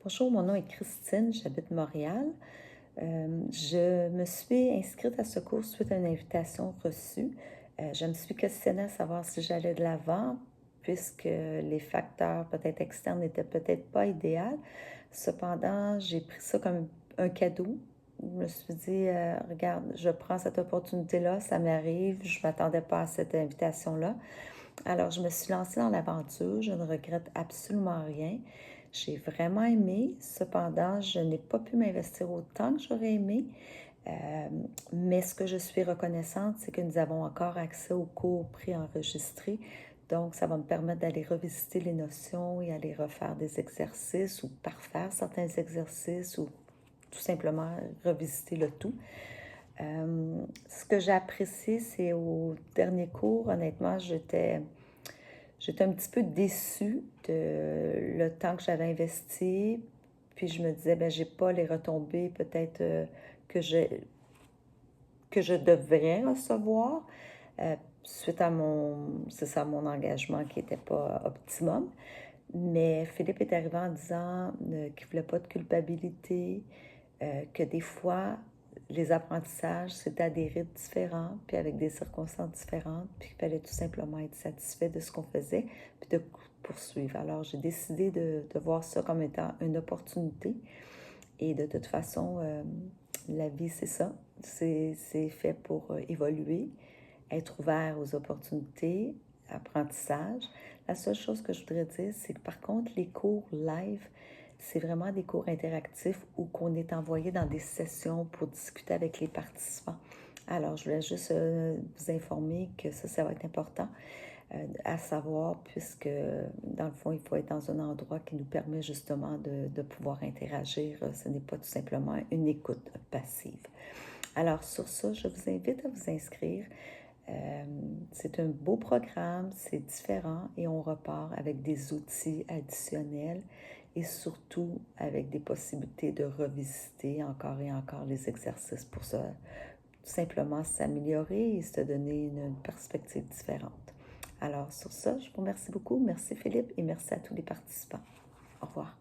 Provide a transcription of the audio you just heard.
Bonjour, mon nom est Christine, j'habite Montréal. Je me suis inscrite à ce cours suite à une invitation reçue. Je me suis questionnée à savoir si j'allais de l'avant, puisque les facteurs peut-être externes n'étaient peut-être pas idéaux. Cependant, j'ai pris ça comme un cadeau. Je me suis dit, regarde, je prends cette opportunité-là, ça m'arrive, je ne m'attendais pas à cette invitation-là. Alors, je me suis lancée dans l'aventure, je ne regrette absolument rien. J'ai vraiment aimé, cependant, je n'ai pas pu m'investir autant que j'aurais aimé. Euh, mais ce que je suis reconnaissante, c'est que nous avons encore accès aux cours préenregistrés. Donc, ça va me permettre d'aller revisiter les notions et aller refaire des exercices ou parfaire certains exercices ou tout simplement revisiter le tout. Ce que j'ai apprécié, c'est au dernier cours, honnêtement, j'étais un petit peu déçue de le temps que j'avais investi. Puis je me disais, ben, j'ai pas les retombées peut-être que je, que je devrais recevoir suite à c'est ça, mon engagement qui n'était pas optimum. Mais Philippe est arrivé en disant qu'il ne voulait pas de culpabilité, que des fois, les apprentissages, c'était à des rythmes différents, puis avec des circonstances différentes, puis qu'il fallait tout simplement être satisfait de ce qu'on faisait, puis de poursuivre. Alors, j'ai décidé de voir ça comme étant une opportunité. Et de toute façon, la vie, c'est ça. C'est fait pour évoluer, être ouvert aux opportunités, apprentissage. La seule chose que je voudrais dire, c'est que par contre, les cours live, c'est vraiment des cours interactifs où qu'on est envoyé dans des sessions pour discuter avec les participants. Alors, je voulais juste vous informer que ça va être important à savoir, puisque dans le fond, il faut être dans un endroit qui nous permet justement de pouvoir interagir. Ce n'est pas tout simplement une écoute passive. Alors, sur ça, je vous invite à vous inscrire. C'est un beau programme, c'est différent et on repart avec des outils additionnels et surtout avec des possibilités de revisiter encore et encore les exercices pour ça, tout simplement s'améliorer et se donner une perspective différente. Alors sur ça, je vous remercie beaucoup. Merci Philippe et merci à tous les participants. Au revoir.